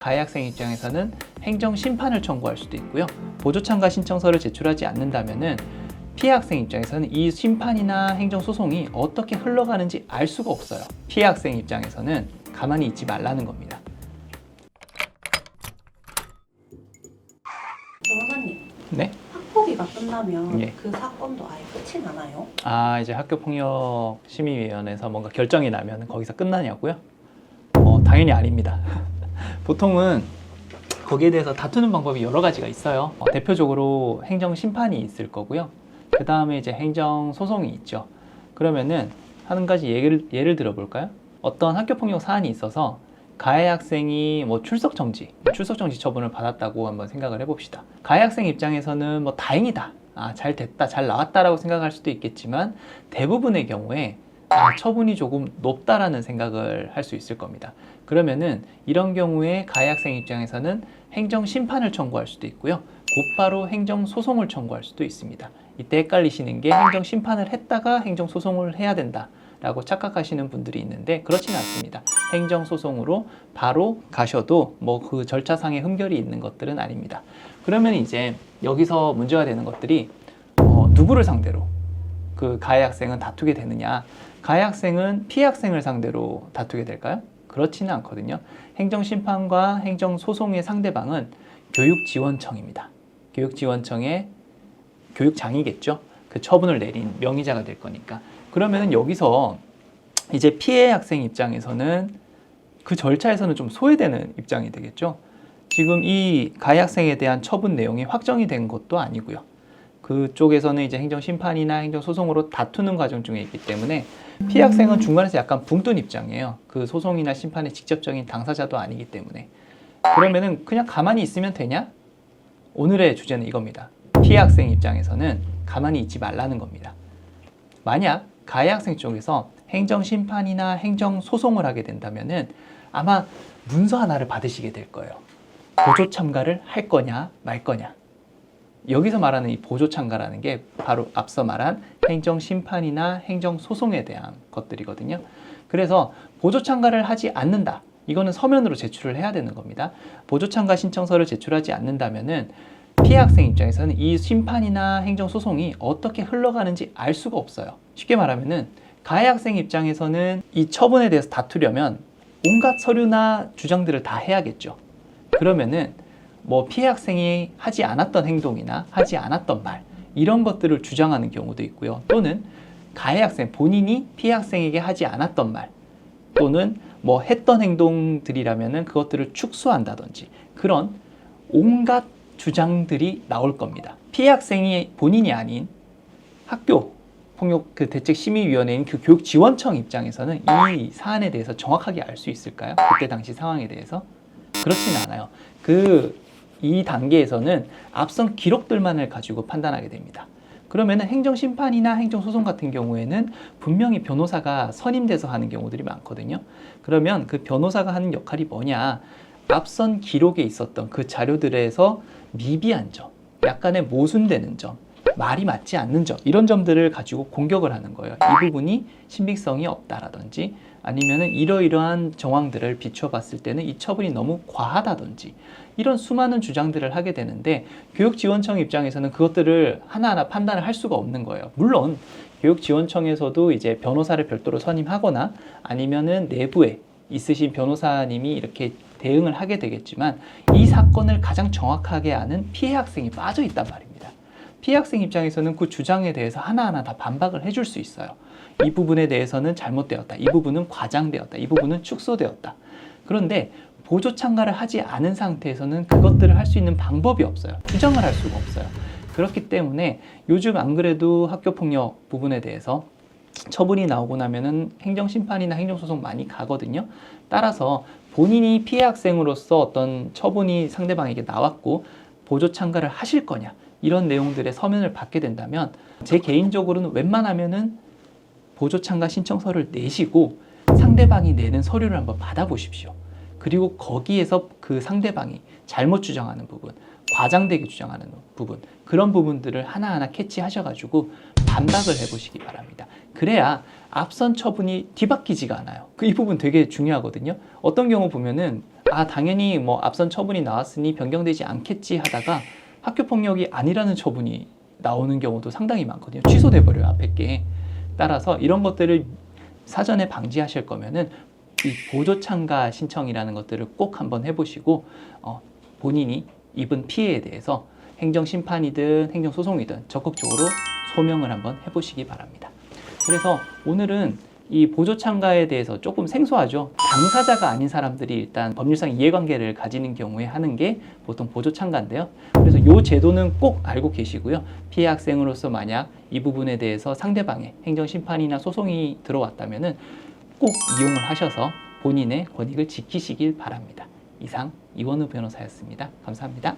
가해 학생 입장에서는 행정 심판을 청구할 수도 있고요. 보조 참가 신청서를 제출하지 않는다면은 피해 학생 입장에서는 이 심판이나 행정 소송이 어떻게 흘러가는지 알 수가 없어요. 피해 학생 입장에서는 가만히 있지 말라는 겁니다. 변호사님, 네? 학폭위가 끝나면 예. 그 사건도 아예 끝이 나나요? 이제 학교폭력심의위원회에서 뭔가 결정이 나면 거기서 끝나냐고요? 당연히 아닙니다. 보통은 거기에 대해서 다투는 방법이 여러 가지가 있어요. 대표적으로 행정심판이 있을 거고요. 그 다음에 이제 행정소송이 있죠. 그러면은 한 가지 예를 들어볼까요? 어떤 학교폭력 사안이 있어서 가해 학생이 출석 정지 처분을 받았다고 한번 생각을 해봅시다. 가해 학생 입장에서는 다행이다, 잘 됐다, 잘 나왔다라고 생각할 수도 있겠지만 대부분의 경우에 처분이 조금 높다라는 생각을 할 수 있을 겁니다. 그러면은 이런 경우에 가해 학생 입장에서는 행정 심판을 청구할 수도 있고요. 곧바로 행정 소송을 청구할 수도 있습니다. 이때 헷갈리시는 게 행정 심판을 했다가 행정 소송을 해야 된다라고 착각하시는 분들이 있는데 그렇지는 않습니다. 행정 소송으로 바로 가셔도 그 절차상의 흠결이 있는 것들은 아닙니다. 그러면 이제 여기서 문제가 되는 것들이 누구를 상대로 그 가해 학생은 다투게 되느냐? 가해 학생은 피해 학생을 상대로 다투게 될까요? 그렇지는 않거든요. 행정심판과 행정소송의 상대방은 교육지원청입니다. 교육지원청의 교육장이겠죠. 그 처분을 내린 명의자가 될 거니까. 그러면은 여기서 이제 피해 학생 입장에서는 그 절차에서는 좀 소외되는 입장이 되겠죠. 지금 이 가해 학생에 대한 처분 내용이 확정이 된 것도 아니고요. 그쪽에서는 이제 행정심판이나 행정소송으로 다투는 과정 중에 있기 때문에 피해 학생은 중간에서 약간 붕 뜬 입장이에요. 그 소송이나 심판의 직접적인 당사자도 아니기 때문에. 그러면은 그냥 가만히 있으면 되냐? 오늘의 주제는 이겁니다. 피해 학생 입장에서는 가만히 있지 말라는 겁니다. 만약 가해 학생 쪽에서 행정심판이나 행정소송을 하게 된다면은 아마 문서 하나를 받으시게 될 거예요. 보조 참가를 할 거냐 말 거냐. 여기서 말하는 이 보조 참가라는 게 바로 앞서 말한 행정심판이나 행정소송에 대한 것들이거든요. 그래서 보조 참가를 하지 않는다. 이거는 서면으로 제출을 해야 되는 겁니다. 보조 참가 신청서를 제출하지 않는다면은 피해 학생 입장에서는 이 심판이나 행정소송이 어떻게 흘러가는지 알 수가 없어요. 쉽게 말하면은 가해 학생 입장에서는 이 처분에 대해서 다투려면 온갖 서류나 주장들을 다 해야겠죠. 그러면은 피해 학생이 하지 않았던 행동이나 하지 않았던 말 이런 것들을 주장하는 경우도 있고요. 또는 가해 학생 본인이 피해 학생에게 하지 않았던 말 또는 했던 행동들이라면은 그것들을 축소한다든지 그런 온갖 주장들이 나올 겁니다. 피해 학생이 본인이 아닌 학교 폭력 대책심의위원회인 그 교육지원청 입장에서는 이 사안에 대해서 정확하게 알 수 있을까요? 그때 당시 상황에 대해서? 그렇지는 않아요. 이 단계에서는 앞선 기록들만을 가지고 판단하게 됩니다. 그러면은 행정심판이나 행정소송 같은 경우에는 분명히 변호사가 선임돼서 하는 경우들이 많거든요. 그러면 그 변호사가 하는 역할이 뭐냐? 앞선 기록에 있었던 그 자료들에서 미비한 점, 약간의 모순되는 점, 말이 맞지 않는 점 이런 점들을 가지고 공격을 하는 거예요. 이 부분이 신빙성이 없다라든지 아니면은 이러이러한 정황들을 비춰봤을 때는 이 처분이 너무 과하다든지 이런 수많은 주장들을 하게 되는데 교육지원청 입장에서는 그것들을 하나하나 판단을 할 수가 없는 거예요. 물론 교육지원청에서도 이제 변호사를 별도로 선임하거나 아니면은 내부에 있으신 변호사님이 이렇게 대응을 하게 되겠지만 이 사건을 가장 정확하게 아는 피해 학생이 빠져 있단 말입니다. 피해 학생 입장에서는 그 주장에 대해서 하나하나 다 반박을 해줄 수 있어요. 이 부분에 대해서는 잘못되었다. 이 부분은 과장되었다. 이 부분은 축소되었다. 그런데 보조 참가를 하지 않은 상태에서는 그것들을 할 수 있는 방법이 없어요. 주장을 할 수가 없어요. 그렇기 때문에 요즘 안 그래도 학교폭력 부분에 대해서 처분이 나오고 나면은 행정심판이나 행정소송 많이 가거든요. 따라서 본인이 피해 학생으로서 어떤 처분이 상대방에게 나왔고 보조 참가를 하실 거냐 이런 내용들의 서면을 받게 된다면 제 개인적으로는 웬만하면은 보조 참가 신청서를 내시고 상대방이 내는 서류를 한번 받아보십시오. 그리고 거기에서 그 상대방이 잘못 주장하는 부분, 과장되게 주장하는 부분 그런 부분들을 하나하나 캐치하셔가지고 반박을 해보시기 바랍니다. 그래야 앞선 처분이 뒤바뀌지가 않아요. 이 부분 되게 중요하거든요. 어떤 경우 보면은 당연히 뭐 앞선 처분이 나왔으니 변경되지 않겠지 하다가 학교 폭력이 아니라는 처분이 나오는 경우도 상당히 많거든요. 취소돼 버려요, 앞에 게. 따라서 이런 것들을 사전에 방지하실 거면은 이 보조 참가 신청이라는 것들을 꼭 한번 해보시고 본인이 입은 피해에 대해서 행정심판이든 행정소송이든 적극적으로 소명을 한번 해보시기 바랍니다. 그래서 오늘은 이 보조 참가에 대해서 조금 생소하죠. 당사자가 아닌 사람들이 일단 법률상 이해관계를 가지는 경우에 하는 게 보통 보조 참가인데요. 그래서 이 제도는 꼭 알고 계시고요. 피해 학생으로서 만약 이 부분에 대해서 상대방의 행정심판이나 소송이 들어왔다면은 꼭 이용을 하셔서 본인의 권익을 지키시길 바랍니다. 이상 이원우 변호사였습니다. 감사합니다.